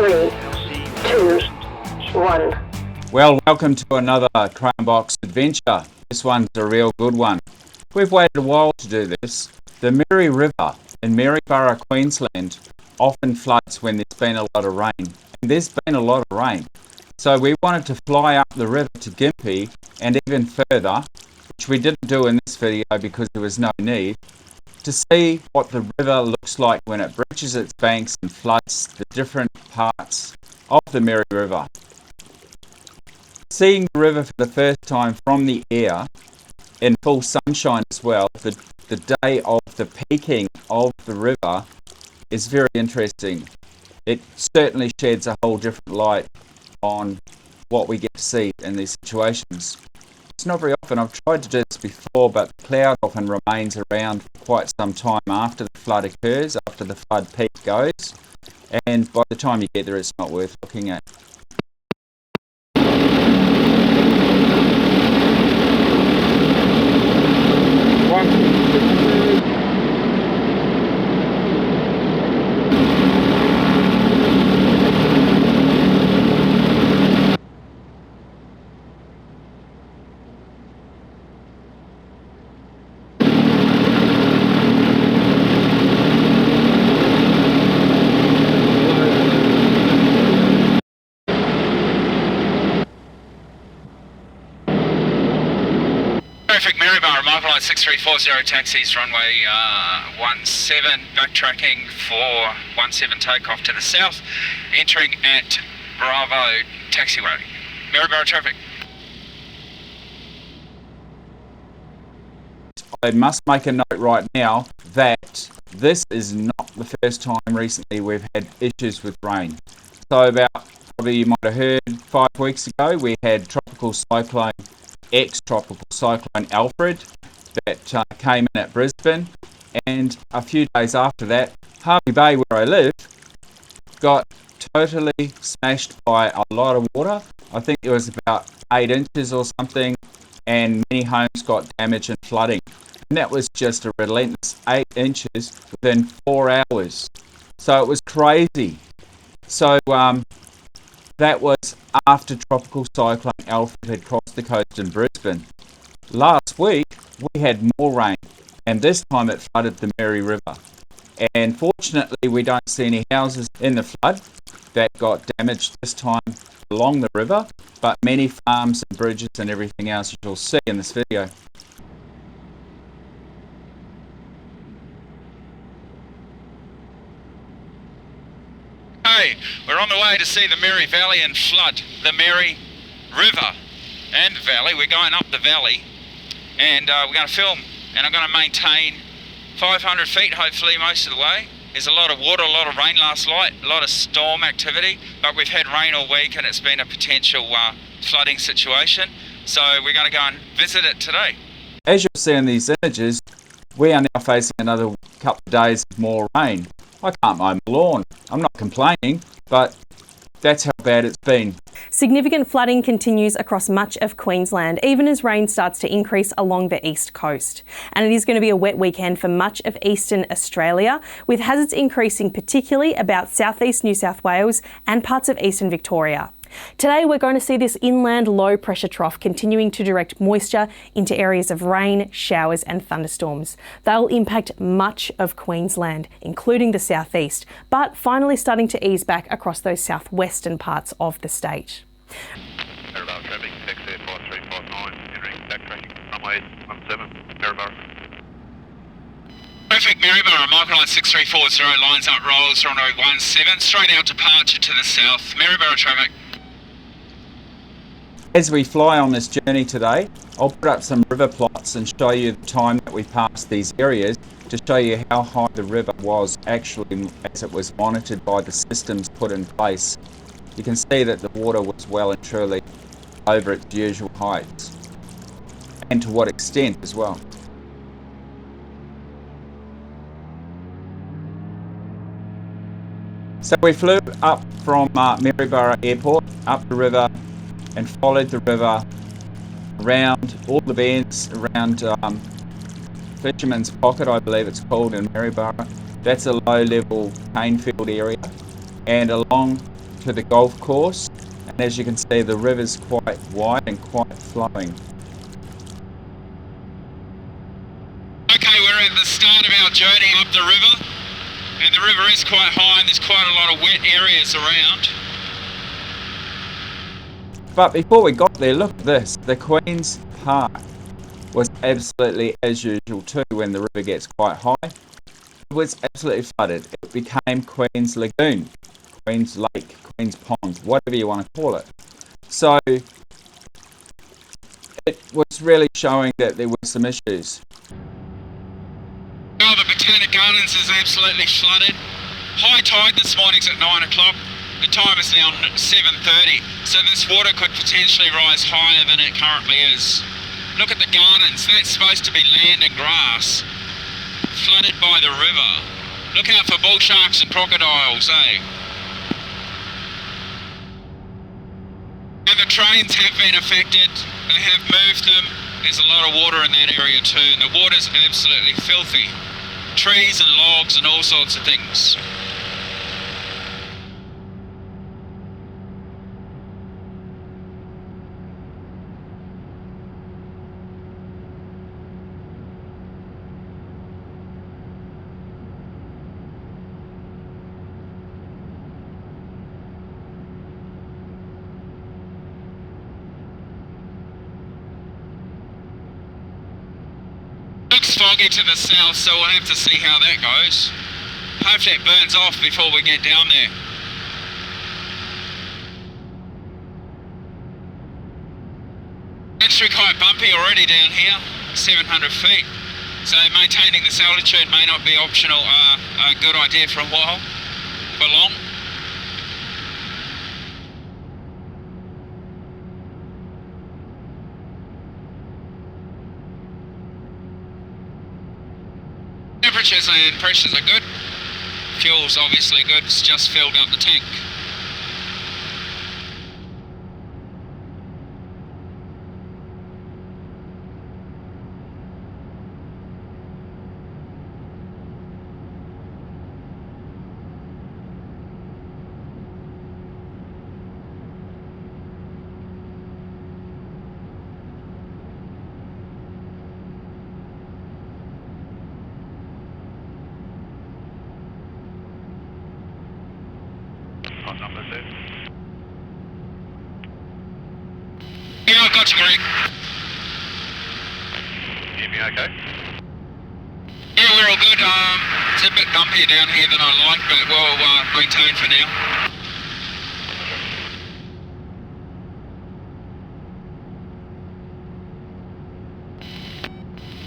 3, 2, 1. Well, welcome to another CrayonBox adventure. This one's a real good one. We've waited a while to do this. The Mary River in Maryborough, Queensland often floods when there's been a lot of rain. And there's been a lot of rain. So we wanted to fly up the river to Gympie and even further, which we didn't do in this video because there was no need, to see what the river looks like when it breaches its banks and floods the different parts of the Mary River. Seeing the river for the first time from the air in full sunshine as well, the day of the peaking of the river, is very interesting. It certainly sheds a whole different light on what we get to see in these situations. It's not very often. I've tried to do this before, but the cloud often remains around for quite some time after the flood occurs, after the flood peak goes, and by the time you get there it's not worth looking at. Traffic Maryborough, Microlight 6340 taxis, runway 17, backtracking for 17 takeoff to the south, entering at Bravo taxiway. Maryborough traffic. I must make a note right now that this is not the first time recently we've had issues with rain. So probably you might have heard 5 weeks ago we had ex-tropical cyclone Alfred that came in at Brisbane, and a few days after that Hervey Bay, where I live, got totally smashed by a lot of water. I think it was about 8 inches or something, and many homes got damage and flooding, and that was just a relentless 8 inches within 4 hours. So it was crazy. So that was after Tropical Cyclone Alfred had crossed the coast in Brisbane. Last week we had more rain, and this time it flooded the Mary River. And fortunately we don't see any houses in the flood that got damaged this time along the river, but many farms and bridges and everything else you'll see in this video. Hey, we're on the way to see the Mary Valley and flood, the Mary River and Valley. We're going up the valley, and we're going to film, and I'm going to maintain 500 feet hopefully most of the way. There's a lot of water, a lot of rain last night, a lot of storm activity, but we've had rain all week and it's been a potential flooding situation, so we're going to go and visit it today. As you'll see in these images, we are now facing another couple of days of more rain. I can't mow my lawn. I'm not complaining, but that's how bad it's been. Significant flooding continues across much of Queensland, even as rain starts to increase along the east coast. And it is going to be a wet weekend for much of eastern Australia, with hazards increasing particularly about southeast New South Wales and parts of eastern Victoria. Today we're going to see this inland low pressure trough continuing to direct moisture into areas of rain, showers and thunderstorms. They'll impact much of Queensland, including the southeast, but finally starting to ease back across those southwestern parts of the state. Maryborough traffic, taxi 4359, entering backtracking, runway 17, Maryborough. Traffic Maryborough, Microlight 6340, lines up rolls, runway 17, straight out departure to the south. Maryborough traffic. As we fly on this journey today, I'll put up some river plots and show you the time that we passed these areas to show you how high the river was actually as it was monitored by the systems put in place. You can see that the water was well and truly over its usual heights, and to what extent as well. So we flew up from Maryborough Airport, up the river, and followed the river around all the bends, around Fisherman's Pocket, I believe it's called in Maryborough. That's a low-level cane field area, and along to the golf course, and as you can see, the river's quite wide and quite flowing. Okay, we're at the start of our journey up the river, and the river is quite high and there's quite a lot of wet areas around. But before we got there, look at this. The Queen's Park was absolutely as usual too when the river gets quite high. It was absolutely flooded. It became Queen's Lagoon, Queen's Lake, Queen's Pond, whatever you want to call it. So it was really showing that there were some issues. Well, the Botanic Gardens is absolutely flooded. High tide this morning's at 9 o'clock. The time is now 7:30, so this water could potentially rise higher than it currently is. Look at the gardens. That's supposed to be land and grass, flooded by the river. Look out for bull sharks and crocodiles, eh? And the trains have been affected. They have moved them. There's a lot of water in that area too, and the water's absolutely filthy. Trees and logs and all sorts of things. Looks foggy to the south, so we'll have to see how that goes. Hopefully it burns off before we get down there. Actually quite bumpy already down here, 700 feet. So maintaining this altitude may not be optional, a good idea for a while, for long. Temperatures and pressures are good. Fuel's obviously good, it's just filled up the tank. What number is it? Yeah, I got you, Greg. Hear me okay? Yeah, we're all good. It's a bit bumpier down here than I like, but we'll maintain for now.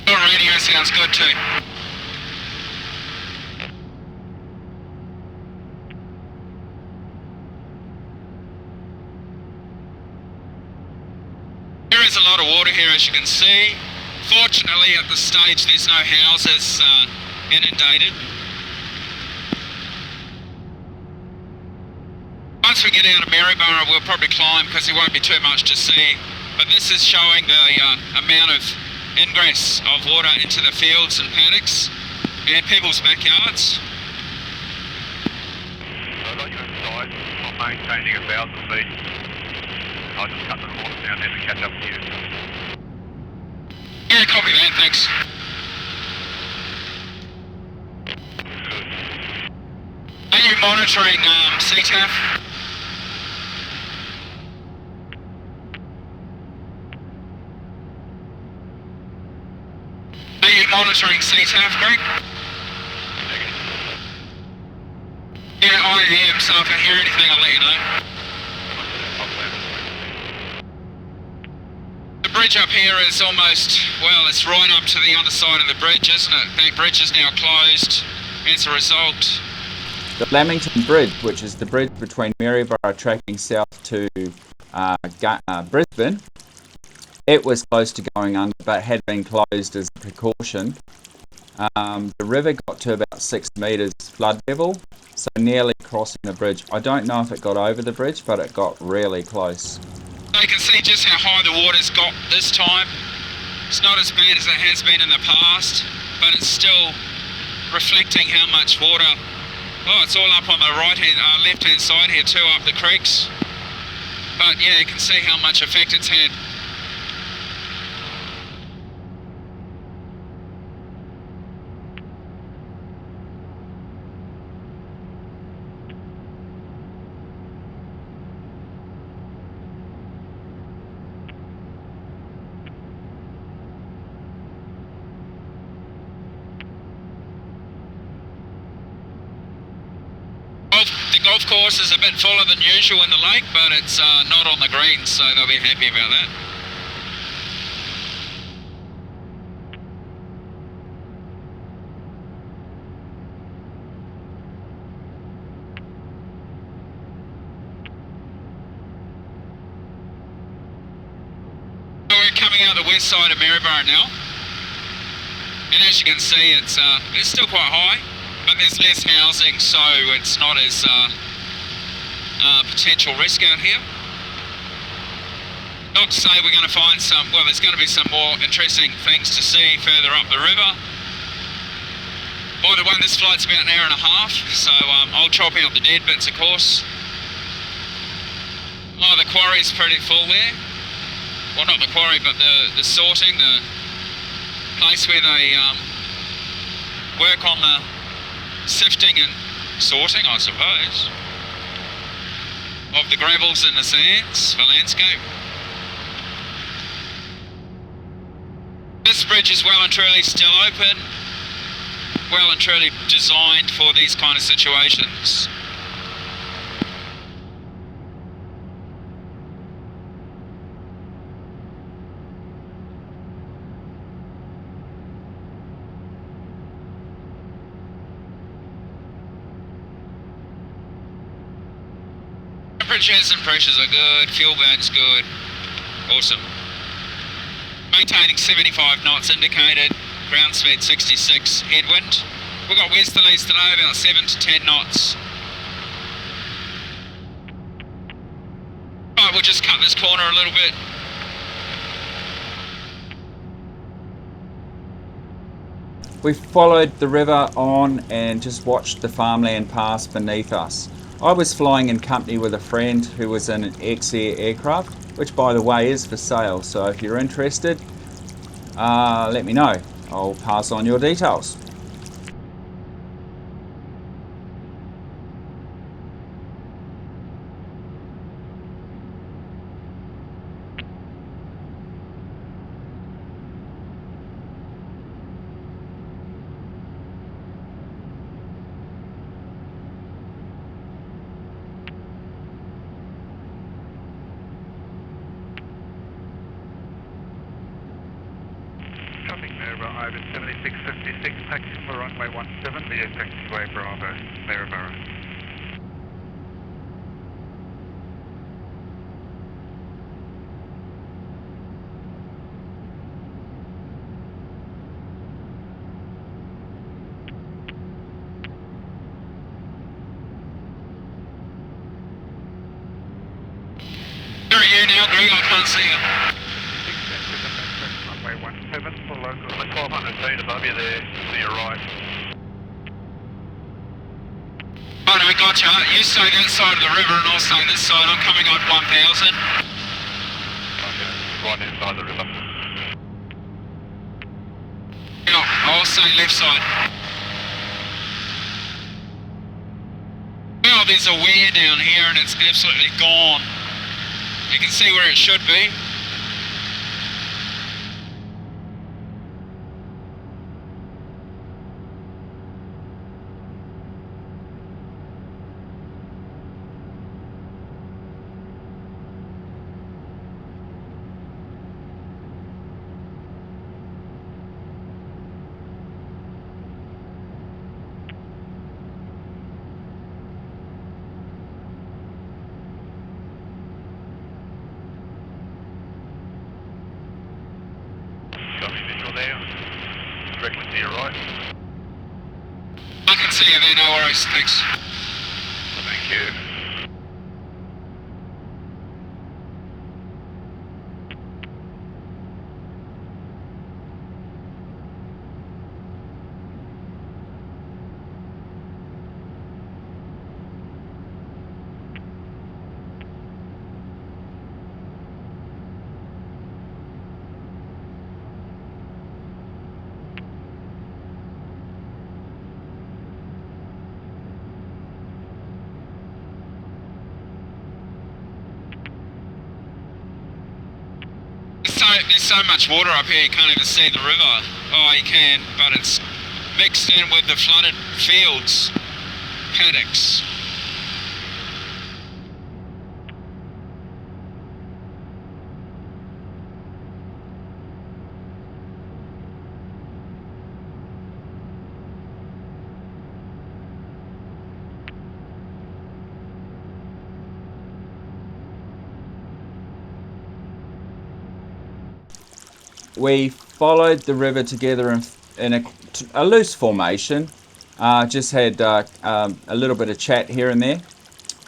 Your radio sounds good too. There is a lot of water here, as you can see. Fortunately, at this stage, there's no houses inundated. Once we get out of Maryborough, we'll probably climb because there won't be too much to see. But this is showing the amount of ingress of water into the fields and paddocks and people's backyards. So I got you inside. I'm maintaining 1,000 feet. I'll just cut the corners down there to catch up with you. Yeah, copy that, thanks. Are you monitoring CTAF? Are you monitoring CTAF, Greg? Yeah, I am, so if I hear anything, I'll let you know. The bridge up here is almost, well, it's right up to the other side of the bridge, isn't it? That bridge is now closed as a result. The Lamington Bridge, which is the bridge between Maryborough tracking south to Brisbane, it was close to going under, but had been closed as a precaution. The river got to about 6 metres flood level, so nearly crossing the bridge. I don't know if it got over the bridge, but it got really close. So you can see just how high the water's got this time. It's not as bad as it has been in the past, but it's still reflecting how much water Oh, it's all up on the left-hand side here too, up the creeks. But yeah, you can see how much effect it's had. The golf course is a bit fuller than usual in the lake, but it's not on the greens, so they'll be happy about that. We're coming out the west side of Maryborough now, and as you can see, it's still quite high. But there's less housing, so it's not as potential risk out here. Not to say we're going to find some, well, there's going to be some more interesting things to see further up the river. By the way, this flight's about an hour and a half, so I'll chop out the dead bits, of course. Oh, the quarry's pretty full there. Well, not the quarry, but the sorting, the place where they work on the sifting and sorting, I suppose, of the gravels and the sands for landscape. This bridge is well and truly still open, well and truly designed for these kind of situations. Temperatures and pressures are good, fuel burn's good, awesome. Maintaining 75 knots indicated, ground speed 66, headwind. We've got westerlies today about 7 to 10 knots. Right, we'll just cut this corner a little bit. We followed the river on and just watched the farmland pass beneath us. I was flying in company with a friend who was in an X-Air aircraft, which by the way is for sale, so if you're interested, let me know. I'll pass on your details. Maryborough over 7656, taxi for runway 17 via taxiway Bravo, Maryborough. Where are you now, Greg? I can't see you. Runway 17 for local. 1200 feet above you there, to your right. Right, we got you. You stay that side of the river and I'll stay this side. I'm coming on 1000. Okay, right inside the river. Yeah, I'll stay left side. Well, there's a weir down here and it's absolutely gone. You can see where it should be. Got me visual there, directly to your right. I can see you there, no worries, thanks. Thank you. there's so much water up here you can't even see the river. Oh, you can, but it's mixed in with the flooded fields, paddocks. We followed the river together in a loose formation. Just had a little bit of chat here and there.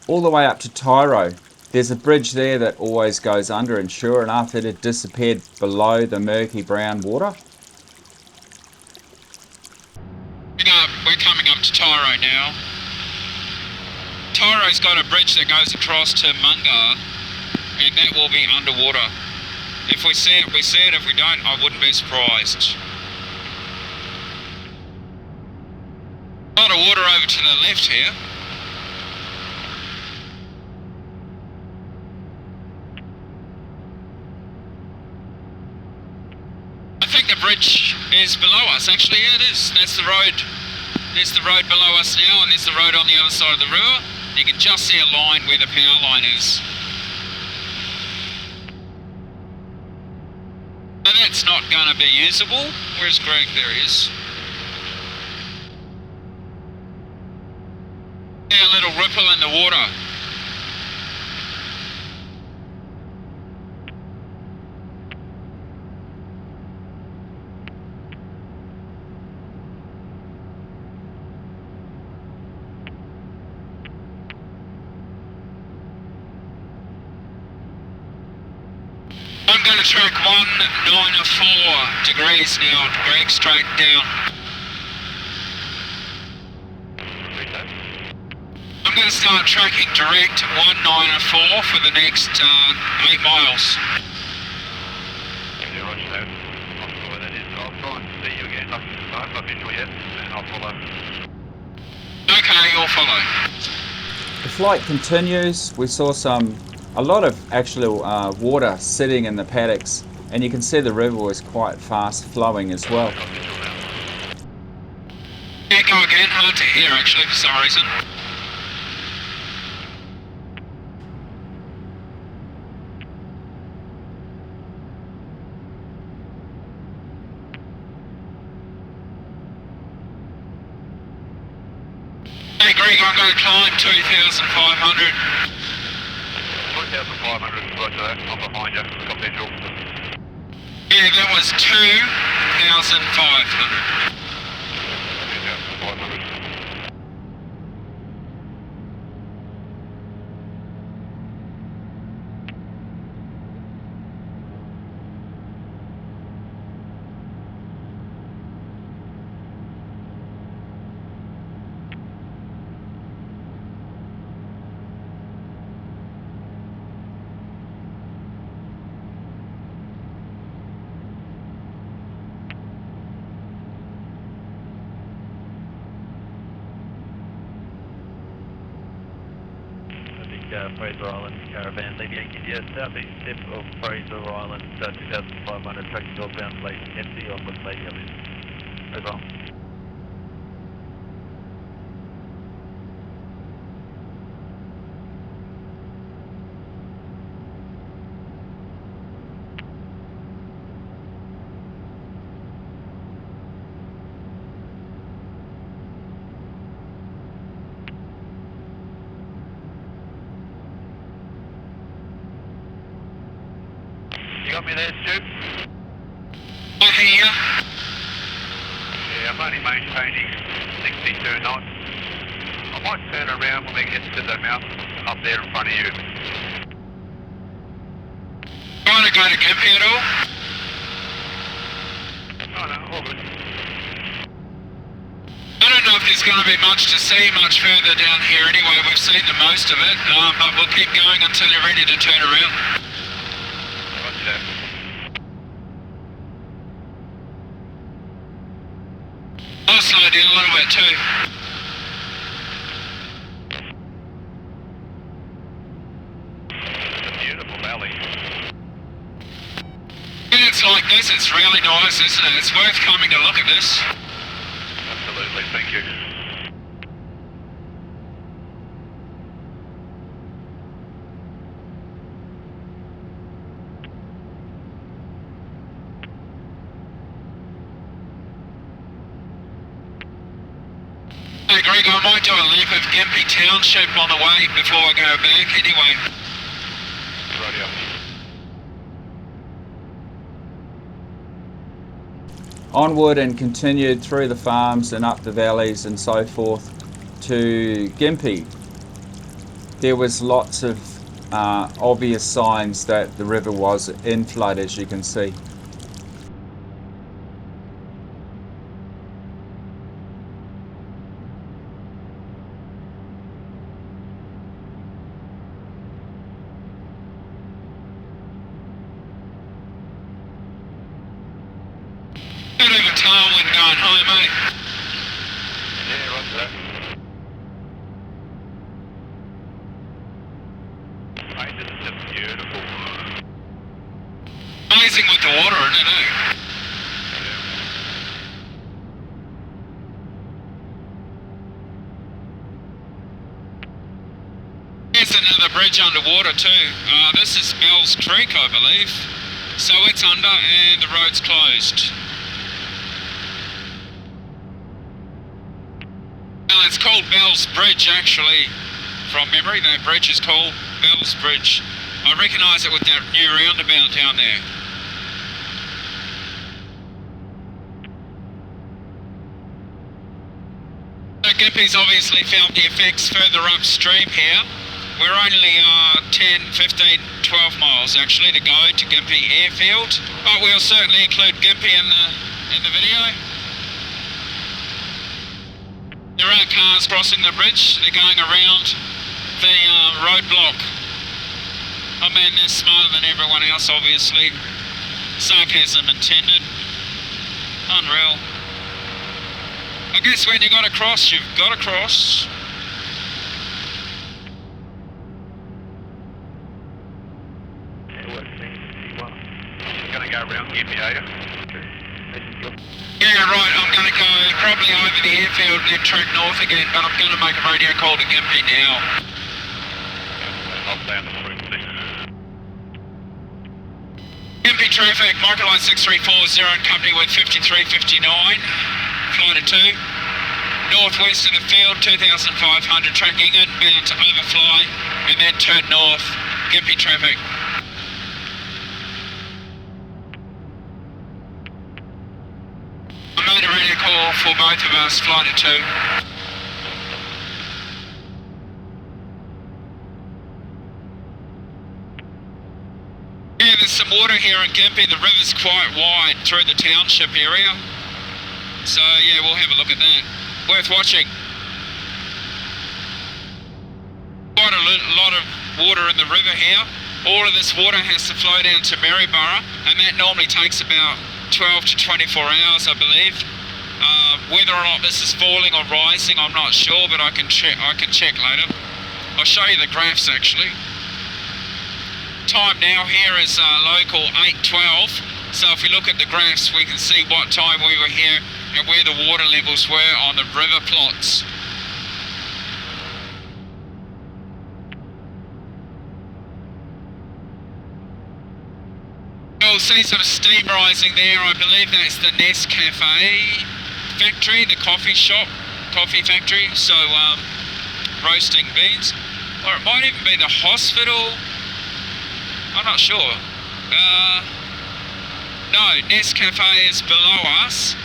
All the way up to Tyro. There's a bridge there that always goes under, and sure enough it had disappeared below the murky brown water. We're coming up to Tyro now. Tyro's got a bridge that goes across to Mungar, and that will be underwater. If we see it, we see it. If we don't, I wouldn't be surprised. A lot of water over to the left here. I think the bridge is below us. Actually, yeah, it is. That's the road. There's the road below us now, and there's the road on the other side of the river. You can just see a line where the power line is. That's not going to be usable. Where's Greg? There he is. Yeah, a little ripple in the water. I'm going to track 194 degrees now. Greg, straight down. I'm going to start tracking direct 194 for the next 8 miles. Yeah, roger that. Not sure where that is. I'll try and see you again. I'm not visual yet, and I'll follow. Okay, you'll follow. The flight continues. We saw a lot of actual water sitting in the paddocks, and you can see the river was quite fast flowing as well. Yeah, go again. Hard to hear actually for some reason. Hey Greg, I'm going to climb 2,500. 2,500, roger that. I'm behind you. Got visual. Yeah, that was 2,500. 2,500. Fraser Island caravan leading India, southeast tip of Fraser Island, 2,500, tracking northbound, late empty on West Lady Island. Over. You got me there, Stu? I hear you. Yeah, I'm only maintaining 62 knots. I might turn around when we get to the mountain up there in front of you. You want to go to Gympie at all? Oh no, all good. I don't know if there's going to be much to see much further down here anyway. We've seen the most of it, but we'll keep going until you're ready to turn around. Roger that. I'll slow down a little bit too. It's a beautiful valley. Yeah, like this, it's really nice, isn't it? It's worth coming to look at this. Absolutely, thank you. Hey Greg, I might do a lap of Gympie Township on the way before I go back anyway. Radio. Onward and continued through the farms and up the valleys and so forth to Gympie. There was lots of obvious signs that the river was in flood, as you can see. Bit of a tailwind going home, mate. Yeah, roger that. Mate, this is just beautiful. Amazing with the water in it, eh? There's another bridge underwater too. This is Bell's Creek, I believe. So it's under and the road's closed. Well, it's called Bell's Bridge actually. From memory, that bridge is called Bell's Bridge. I recognise it with that new roundabout down there. So Gympie's obviously felt the effects further upstream here. We're only 10, 15, 12 miles actually to go to Gympie Airfield, but we'll certainly include Gympie in the video. There are cars crossing the bridge. They're going around the roadblock. I mean, they're smarter than everyone else, obviously. Sarcasm intended. Unreal. I guess when you got to cross, you've got to cross. Yeah, works for me. You're going to go around Gympie, are you? Yeah, right, I'm going to go probably over the airfield and then track north again, but I'm going to make a radio call to Gympie now. I'll stay on the frequency. Gympie traffic, Microlight 6340 in company with 5359, flight of 2. Northwest of the field, 2,500, tracking inbound to overfly and then turn north, Gympie traffic. I made a radio call for both of us, flight of 2. Yeah, there's some water here in Gympie. The river's quite wide through the township area. So yeah, we'll have a look at that. Worth watching. Quite a lot of water in the river here. All of this water has to flow down to Maryborough, and that normally takes about 12 to 24 hours, I believe. Whether or not this is falling or rising, I'm not sure, but I can check later. I'll show you the graphs actually. Time now here is local 8:12. So if we look at the graphs, we can see what time we were here and where the water levels were on the river plots. You'll see some steam rising there. I believe that's the Nest Cafe factory, the coffee factory. So roasting beans, or it might even be the hospital. I'm not sure. No, Nest Cafe is below us.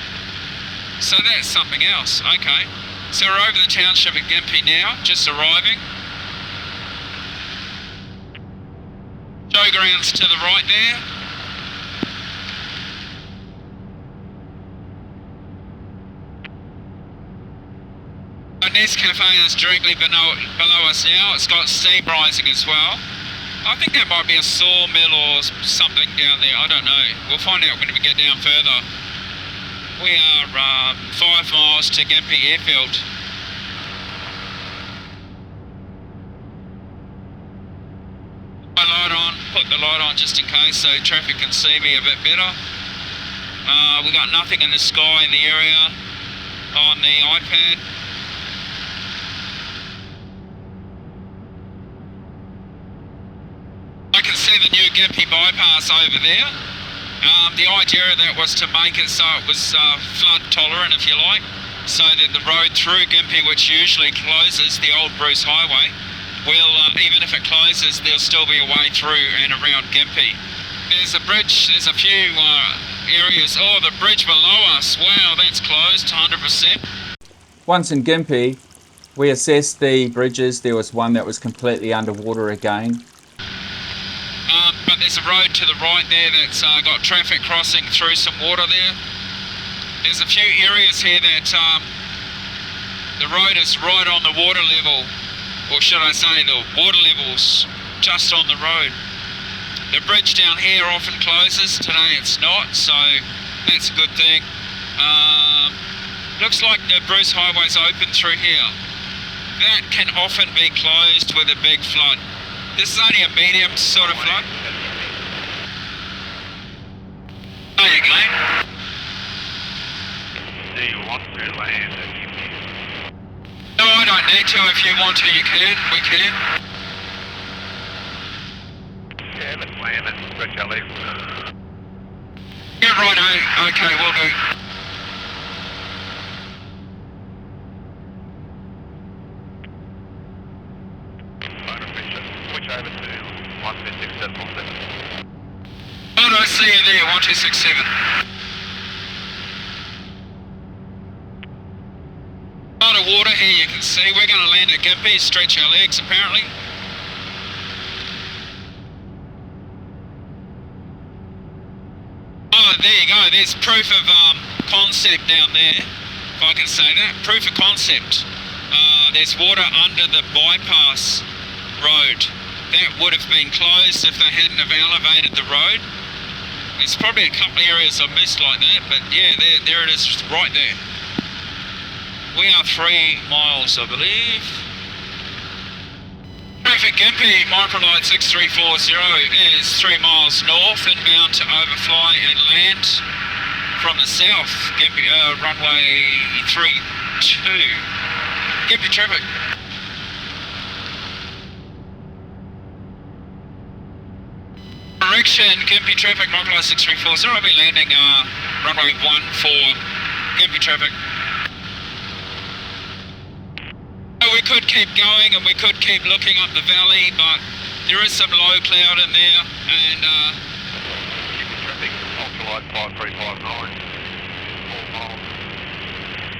So that's something else. Okay. So we're over the township at Gympie now, just arriving. Showgrounds to the right there. The Nest Cafe is directly below us now. It's got steam rising as well. I think that might be a sawmill or something down there. I don't know. We'll find out when we get down further. We are 5 miles to Gympie Airfield. My light on. put the light on just in case so traffic can see me a bit better. We got nothing in the sky in the area on the iPad. I can see the new Gympie bypass over there. The idea of that was to make it so it was flood tolerant, if you like, so that the road through Gympie, which usually closes, the old Bruce Highway, will, even if it closes, there'll still be a way through and around Gympie. There's a bridge, there's a few areas. Oh, the bridge below us, wow, that's closed 100%. Once in Gympie, we assessed the bridges. There was one that was completely underwater again. But there's a road to the right there that's got traffic crossing through some water there. There's a few areas here that the road is right on the water level, or should I say the water level's just on the road. The bridge down here often closes. Today it's not, so that's a good thing. Looks like the Bruce Highway's open through here. That can often be closed with a big flood. This is only a medium sort of flood. There you go. Do you want to land at Gympie? No, I don't need to. If you want to, you can. We can. Yeah, let's land and stretch our legs. Yeah, right. Okay, we'll do. Switch over to 1267. Oh, no, I see you there. 1267. A lot of water here, you can see. We're going to land at Gympie, stretch our legs apparently. Oh, there you go. There's proof of concept down there, if I can say that. Proof of concept. There's water under the bypass road. That would have been closed if they hadn't have elevated the road. There's probably a couple of areas I missed like that, but yeah, there it is right there. We are 3 miles, I believe. Traffic Gympie, Microlight 6340 is 3 miles north, inbound to overfly and land from the south. Gympie, runway 32. Gympie traffic. Direction, Gympie traffic, Microlight 6340. I'll be landing runway 14, Gympie traffic. We could keep going and we could keep looking up the valley, but there is some low cloud in there, and Gympie traffic, Ultralight 5359. 4 miles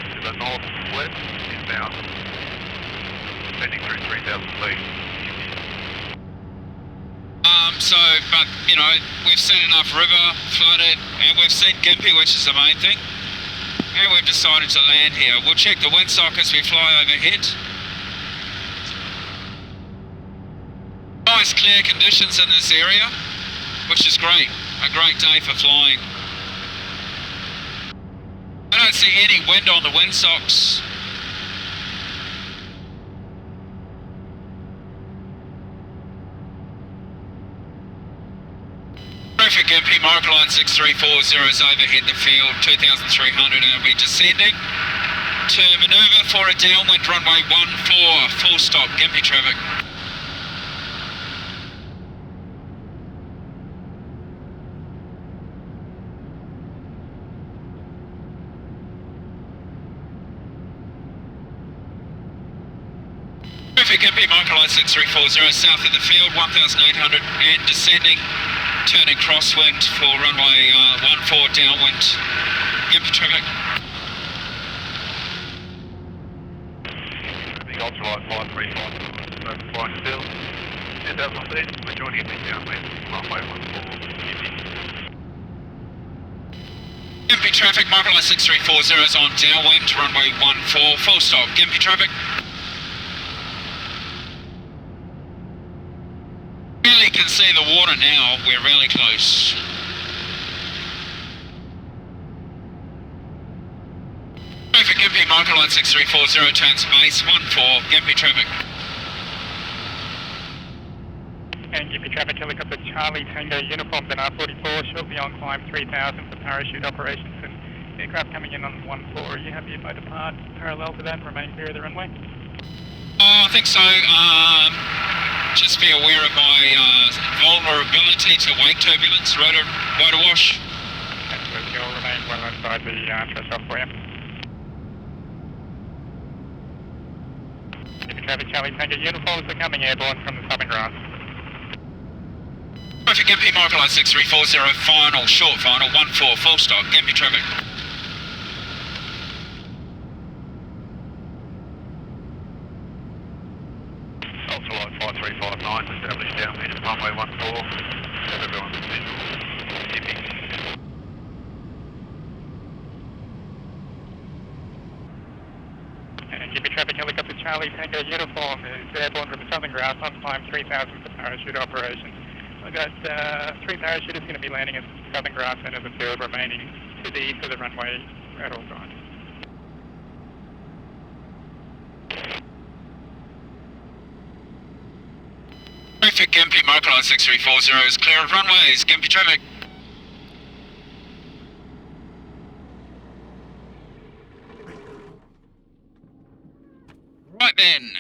to the northwest, inbound. Heading through 3,000 feet. But you know, we've seen enough river flooded, and we've seen Gympie, which is the main thing, and we've decided to land here. We'll check the windsock as we fly overhead. Nice clear conditions in this area, which is great. A great day for flying. I don't see any wind on the windsocks. Traffic Gympie, Microlight 6340 is overhead the field, 2,300, and we're descending to manoeuvre for a downwind runway 14, full stop, Gympie traffic. Traffic Gympie, Microlight 6340, south of the field, 1,800, and descending. Turning crosswind for runway 14 downwind, Gympie traffic. Big Ultralight 535, overflying still. 2,000 feet, we're joining a downwind, runway 14, Gympie. Gympie traffic, Microlight 6340 is on downwind, runway 14, full stop, Gympie traffic. Really can see the water now, we're really close. Traffic Gympie, Microlight 6340, turns base 14, Gympie traffic. And And Gympie traffic helicopter Charlie Tango uniformed at R44, shortly on climb 3000 for parachute operations and aircraft coming in on 14. Are you happy if I depart parallel to that and remain clear of the runway? I think so. Just be aware of my vulnerability to wake turbulence, rotor wash. Absolutely, you'll remain well inside the threshold for you. Gympie traffic Charlie Tango uniforms are coming airborne from the southern grass. Traffic Gympie, Microlight 6340, final, short final, 14, full stop, Gympie traffic. Ultralight 5359, established downwind at runway 14. Have everyone visual. Gympie. And Gympie traffic helicopter Charlie Tango uniform is airborne from the southern grass on climb 3000 for parachute operations. I've got 3 parachutists going to be landing at southern grass end of the field, remaining to the east of the runway at all times. Traffic Gympie, Microlight 6340 is clear of runways, Gympie traffic. Right then.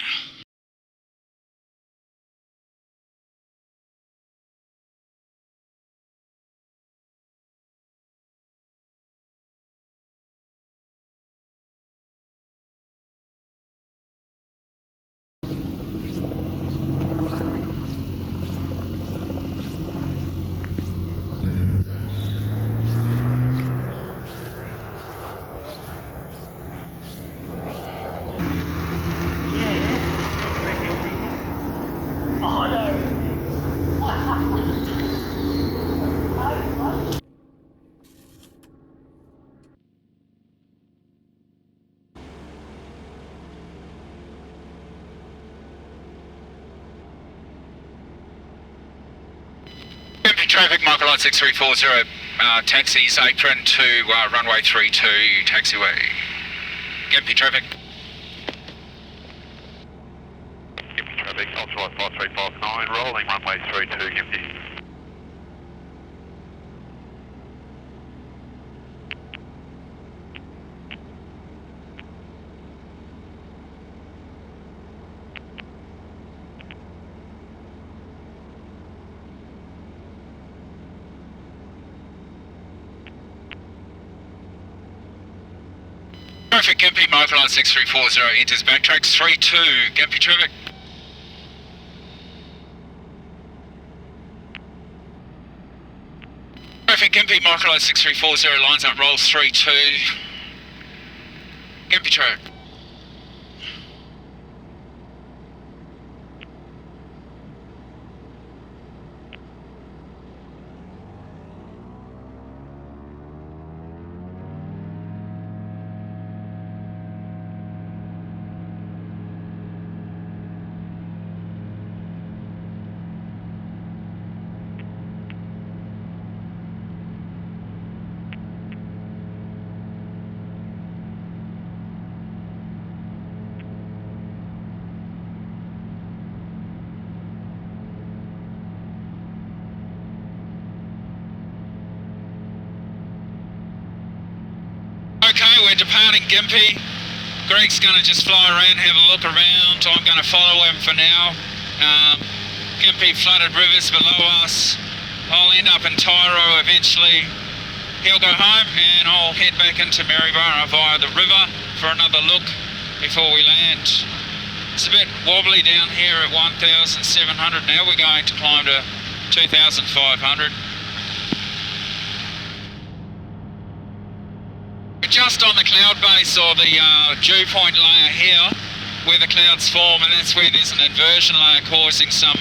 Traffic, Microlight 6340, taxis apron to runway 32, taxiway. Gympie traffic. Gympie traffic, Ultralight 5359, rolling runway 32, Gympie. Traffic Gympie, Microlight 6340, enters backtracks 32, Gympie traffic. Traffic Gympie, Microlight 6340, lines up rolls 32, Gympie traffic. Okay, we're departing Gympie. Greg's going to just fly around, have a look around. I'm going to follow him for now. Gympie flooded rivers below us. I'll end up in Tyro eventually. He'll go home and I'll head back into Maryborough via the river for another look before we land. It's a bit wobbly down here at 1,700 now. We're going to climb to 2,500. Just on the cloud base or the dew point layer here where the clouds form, and that's where there's an inversion layer causing some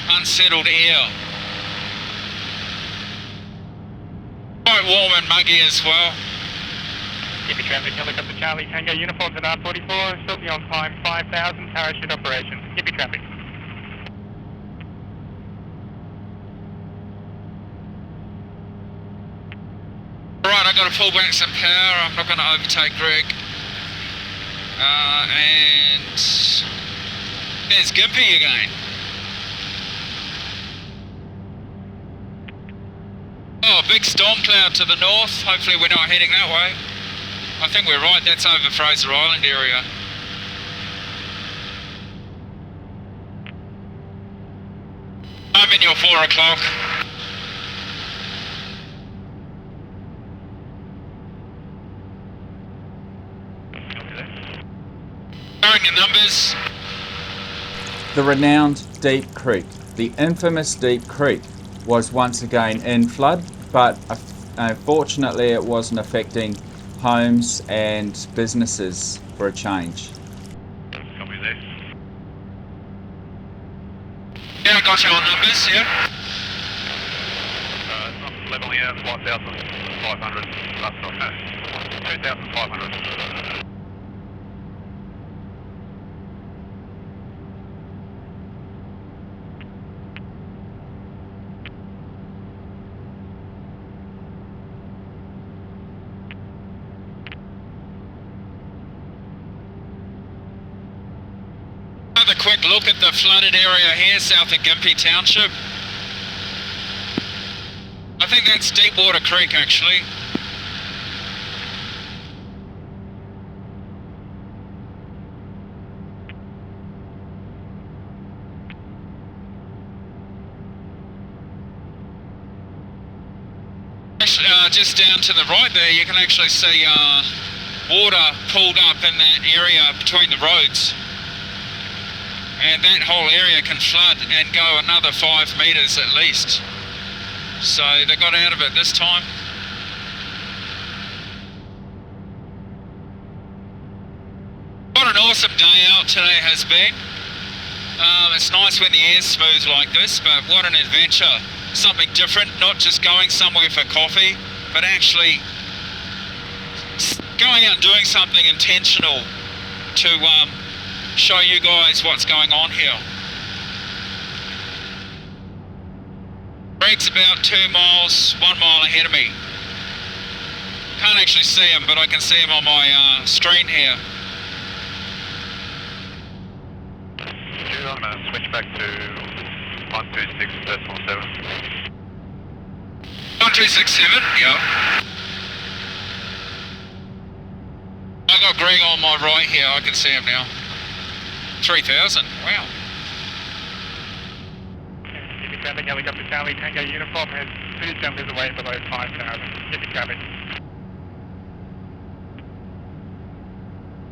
unsettled air. Quite warm and muggy as well. Gympie traffic helicopter Charlie Tango uniforms at R44, shortly on climb 5000, parachute operation. Gympie traffic. Right, I've got to pull back some power. I'm not going to overtake Greg. And there's Gympie again. big storm cloud to the north. Hopefully we're not heading that way. I think we're right, that's over Fraser Island area. I'm in your 4 o'clock. Showing your numbers. The renowned Deep Creek, the infamous Deep Creek, was once again in flood, but fortunately it wasn't affecting homes and businesses for a change. Copy this. Yeah, I got your numbers, yeah. It's not leveling out, 5,500. That's not no. 2,500. Another quick look at the flooded area here south of Gympie Township. I think that's Deepwater Creek actually. Actually, just down to the right there you can actually see water pulled up in that area between the roads. And that whole area can flood and go another 5 metres at least. So they got out of it this time. What an awesome day out today has been. It's nice when the air's smooth like this, but what an adventure. Something different, not just going somewhere for coffee, but actually going out and doing something intentional to show you guys what's going on here. Craig's about 2 miles, 1 mile ahead of me. Can't actually see him, but I can see him on my screen here. I'm going to switch back to 126.7. 1267, yeah. I got Greg on my right here, I can see him now. 3,000, wow. Gympie traffic, helicopter Charlie, Tango uniform has 2 jumpers away below 5,000. Gympie traffic.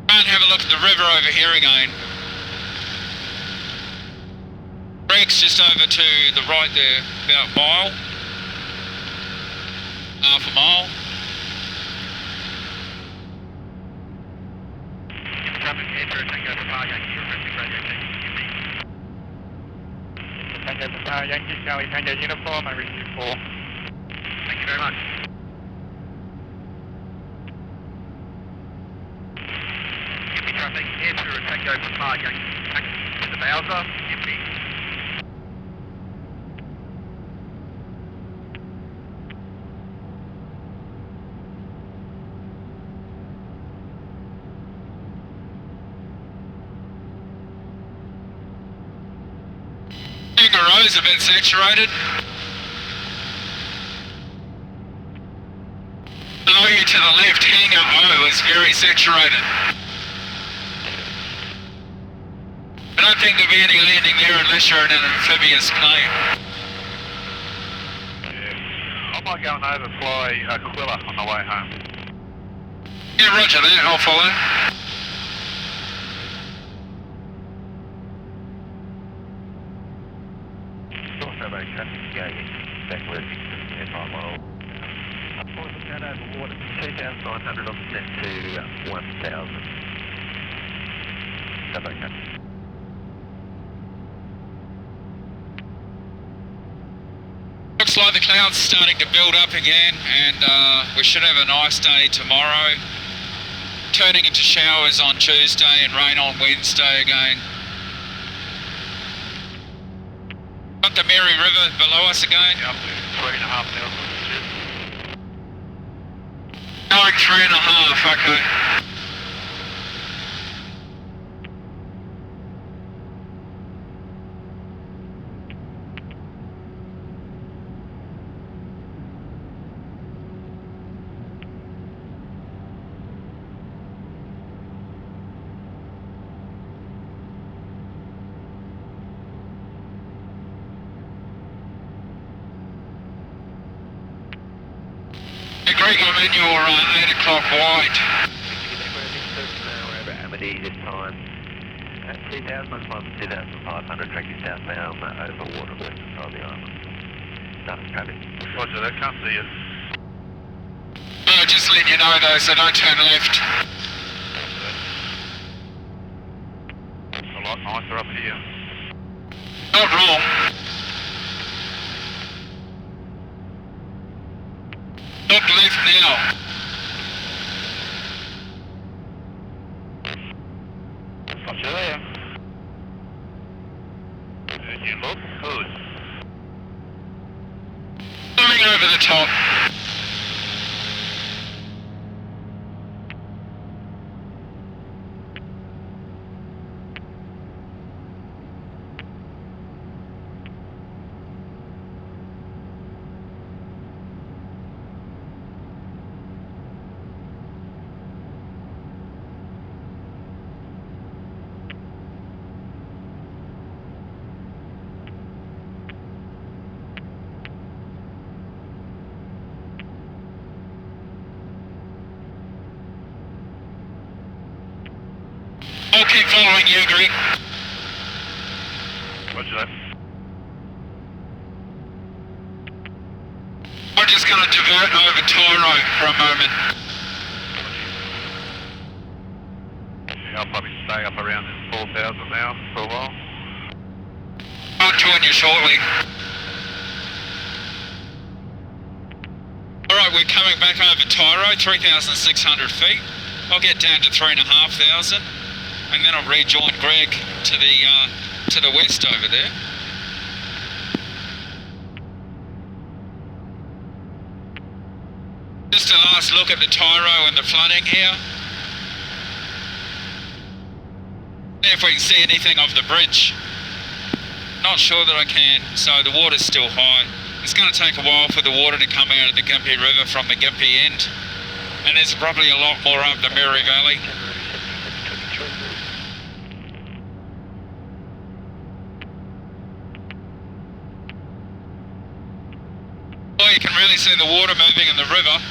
And have a look at the river over here again. Greg's just over to the right there, about a mile. Half a mile. Traffic, Andrew, Tango Papa Yankee, requesting radio check. Tango Papa Yankee, Charlie, Tango uniform, I receive 4. Thank you very much. Gympie traffic, Andrew, Tango Papa Yankee, taxi to the Bowser, Gympie. Kangaroo's a bit saturated. Below you to the left, Hangar O is very saturated. I don't think there'll be any landing there unless you're in an amphibious plane. Yeah. I might go and overfly Aquila on the way home. Yeah, roger that, I'll follow. Backward, 10 mile. Upwards of that over water, 2,900 on the set to 1,000. Looks like the clouds starting to build up again, and we should have a nice day tomorrow. Turning into showers on Tuesday and rain on Wednesday again. Got the Mary River below us again. Yeah, up to 3,500. Going 3.5, okay. Greg, I'm in your 8 o'clock wide. We're over Amity this time. At 2,500, tracking southbound over water western side of the island. Starting traffic. Roger that, can't see you. Oh, just letting you know though, so don't turn left. It's a lot nicer up here. Not wrong. Look left now. Roger there. You look good. Coming over the top. I'll keep following you, Greg. Roger that. I'm just going to divert over Tyro for a moment. Yeah, I'll probably stay up around this 4,000 now for a while. I'll join you shortly. Alright, we're coming back over Tyro, 3,600 feet. I'll get down to 3,500 and then I'll rejoin Greg to the west over there. Just a last look at the Tyro and the flooding here. See if we can see anything of the bridge. Not sure that I can, so the water's still high. It's going to take a while for the water to come out of the Gympie River from the Gympie end. And there's probably a lot more up the Mary Valley. Oh, you can really see the water moving in the river,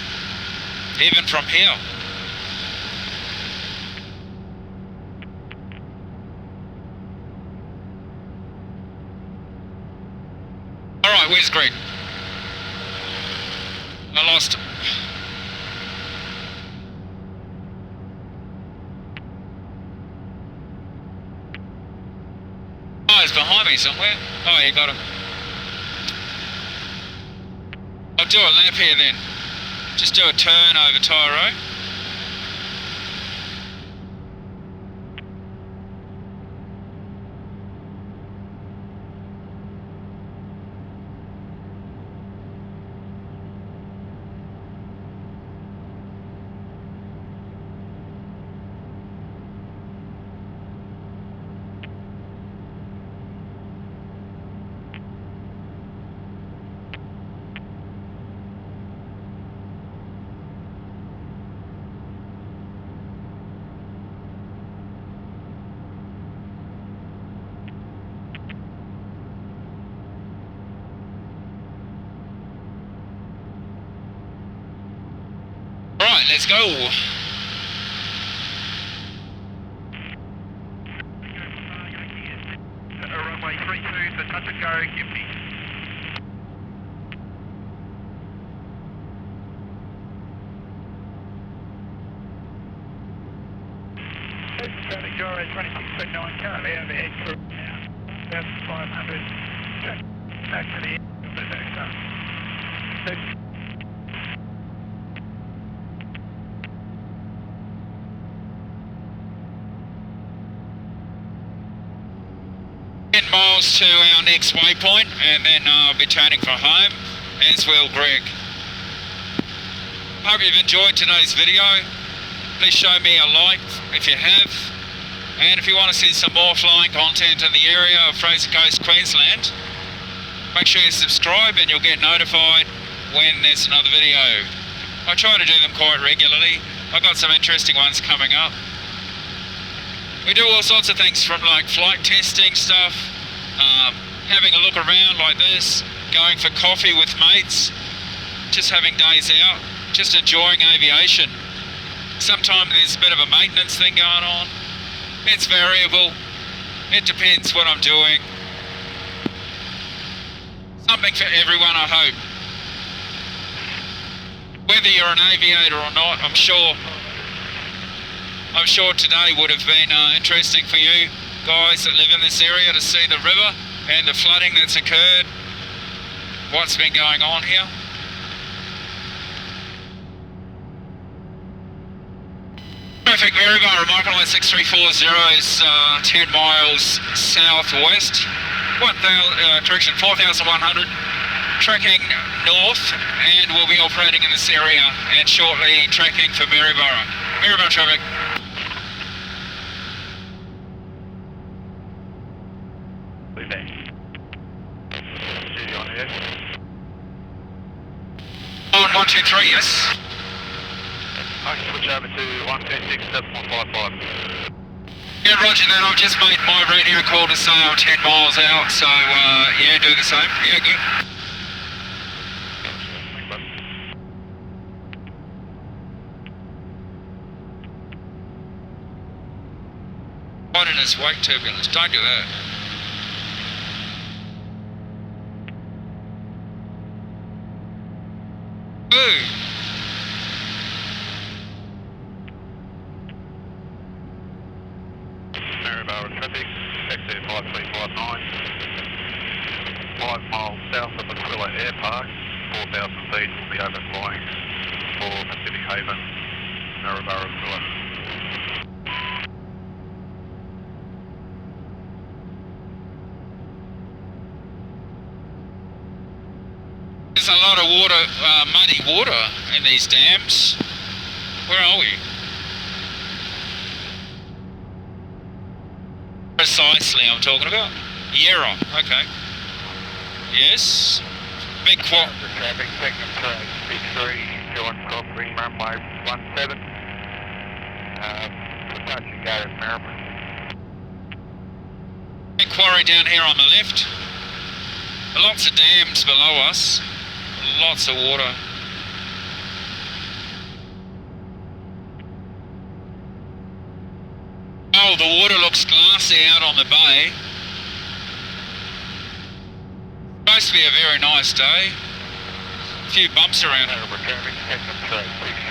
even from here. Alright, where's Greg? I lost him. Oh, he's behind me somewhere. Oh, you got him. I'll do a lap here then. Just do a turn over Tyro. Alright, let's go. Runway 32, so touch and go, Gympie. Traffic gyro 26.9, currently overhead crew now, 1,500, back to the end of the next 10 miles to our next waypoint, and then I'll be turning for home, as will Greg. Hope you've enjoyed today's video. Please show me a like if you have, and if you want to see some more flying content in the area of Fraser Coast, Queensland, make sure you subscribe and you'll get notified when there's another video. I try to do them quite regularly. I've got some interesting ones coming up. We do all sorts of things, from like flight testing stuff, having a look around like this, going for coffee with mates, just having days out. just enjoying aviation. Sometimes there's a bit of a maintenance thing going on. It's variable. It depends what I'm doing. Something for everyone, I hope. Whether you're an aviator or not, I'm sure today would have been interesting for you guys that live in this area to see the river and the flooding that's occurred. What's been going on here. Traffic Maryborough, Microlight 6340 is 10 miles southwest, direction 4100, tracking north, and we'll be operating in this area and shortly tracking for Maryborough. Maryborough traffic. Be back. Duty on air. On 123, yes. I can switch over to 126.755. Yeah, roger that. I've just made my radio call to say I'm 10 miles out, so yeah, do the same. Yeah, good. Right in his wake turbulence. Don't do that. Ooh. Maryborough traffic, taxi 5359, 5 miles south of Microlight Air Park, 4,000 feet will be overflying for Pacific Haven, Maryborough Aquila. There's a lot of water, muddy water in these dams. Where are we? Precisely, I'm talking about. Yarra, okay. Yes. Big quad. Traffic, segment 63, John Coffee, runway 17. Touch and go to Maryborough. Big quarry down here on the left. Lots of dams below us. Lots of water. Oh, the water looks glassy out on the bay. Supposed to be a very nice day. A few bumps around. Maryborough traffic, segment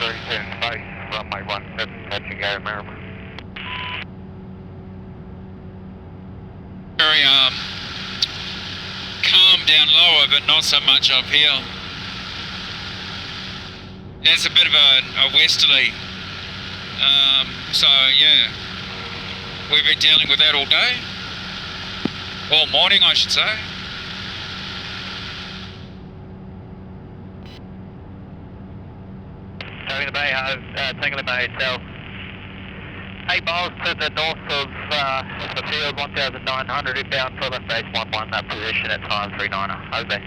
63, turn base, runway 17, touch and go to Maryborough. Very calm down lower, but not so much up here. There's a bit of a westerly. So yeah. We've been dealing with that all day. All morning, I should say. Tango Bay itself. 8 miles to the north of the field, 1,900 inbound for left base 11, that position at time 39er. Over.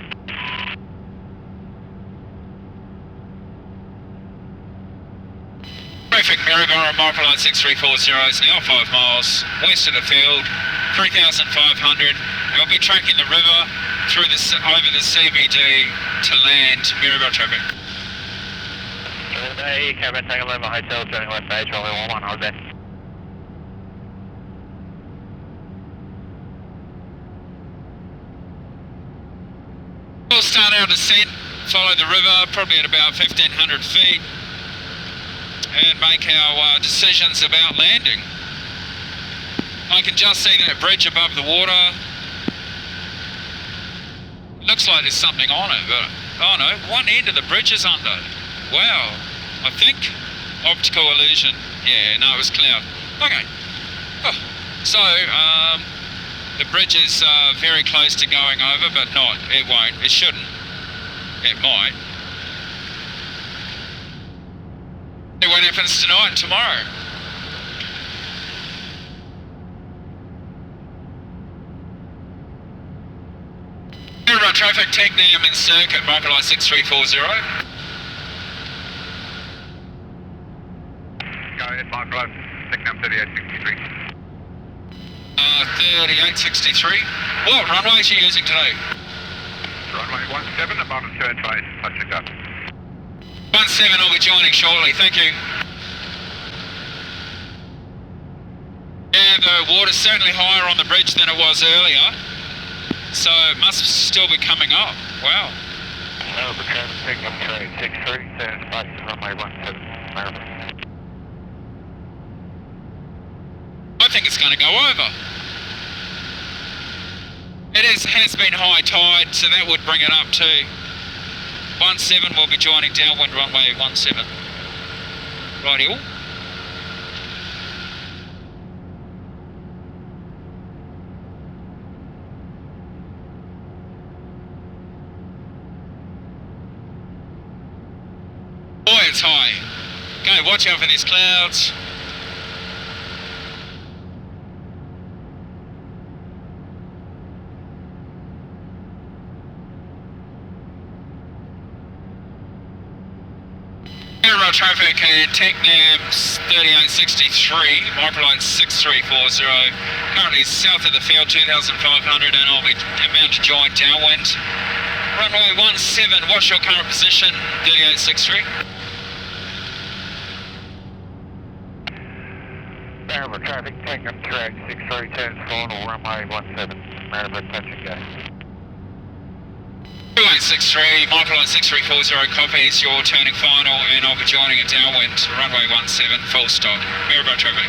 Traffic Maryborough, Microlight 6340 is now 5 miles west of the field, 3,500. We'll be tracking the river through over the CBD to land. Maryborough traffic. Bay, cabin Tango Lima Hotel, turning left base, Charlie 11, over. We'll start our descent, follow the river, probably at about 1,500 feet. And make our decisions about landing. I can just see that bridge above the water. Looks like there's something on it, but oh no, one end of the bridge is under. Wow, I think optical illusion. Yeah, no, it was cloud. Okay. Oh. So the bridge is very close to going over, but not. It won't. It shouldn't. It might. What happens tonight and tomorrow? Maryborough traffic, tank dam in circuit, Microlight 6340. Go ahead, Microlight, Technam 3863. 3863. What runways are you using today? Runway 17, about a turn base, touch and go. 17, 17, I'll be joining shortly. Thank you. Yeah, the water's certainly higher on the bridge than it was earlier, so it must still be coming up. Wow. Maryborough traffic, pick up train 63, stand by, runway 17, Maryborough. I think it's going to go over. It has been high tide, so that would bring it up too. 17 will be joining downwind runway 17. Righty-all. Boy, it's high. Go, watch out for these clouds. Maryborough traffic and TechNabs 3863, Microlight 6340, currently south of the field 2500, and I'll be about to join downwind. Runway 17, what's your current position? 3863. Maryborough traffic, take up track 63, turns final, runway 17, Maryborough touch and go. 2863, Microlight 6340 copies, you're turning final and I'll be joining a downwind, runway 17, full stop. Maryborough traffic.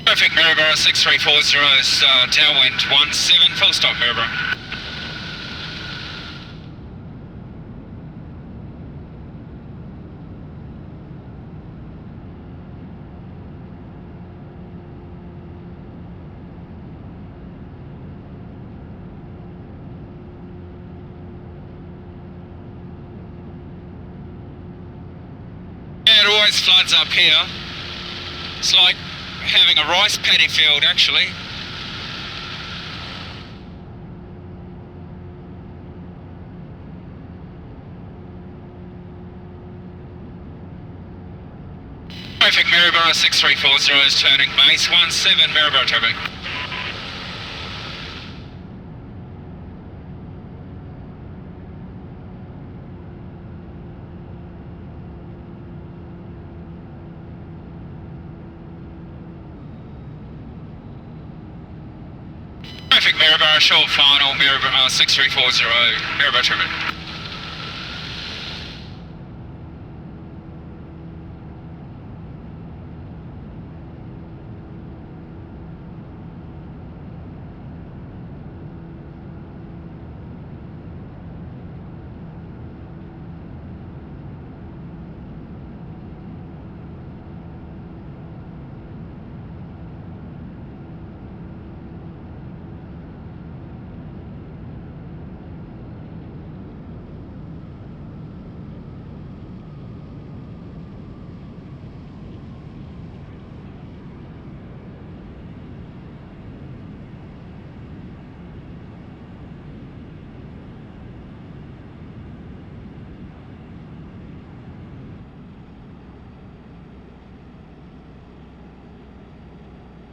Traffic Maryborough 6340 is downwind 17, full stop Maryborough. It always floods up here. It's like having a rice paddy field actually. Traffic Maryborough 6340 is turning base 17 Maryborough traffic. Traffic Maryborough, short final, Maryborough 6340, Maryborough traffic.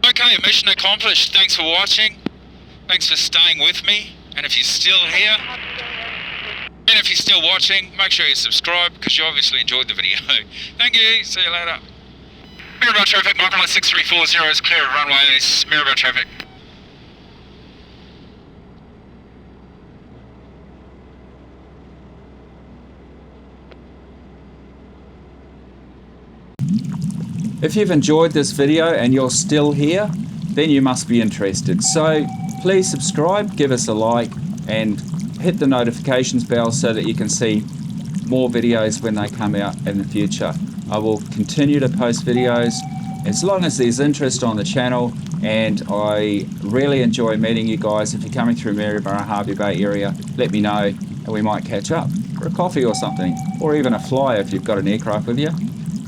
Okay, mission accomplished. Thanks for watching. Thanks for staying with me. And if you're still here, and if you're still watching, make sure you subscribe because you obviously enjoyed the video. Thank you. See you later. Maryborough traffic, Microlight 6340 is clear of runways. Maryborough traffic. If you've enjoyed this video and you're still here, then you must be interested. So please subscribe, give us a like, and hit the notifications bell so that you can see more videos when they come out in the future. I will continue to post videos as long as there's interest on the channel, and I really enjoy meeting you guys. If you're coming through Maryborough, Harvey Bay area, let me know and we might catch up for a coffee or something, or even a fly if you've got an aircraft with you.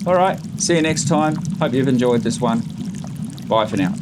Alright, see you next time. Hope you've enjoyed this one. Bye for now.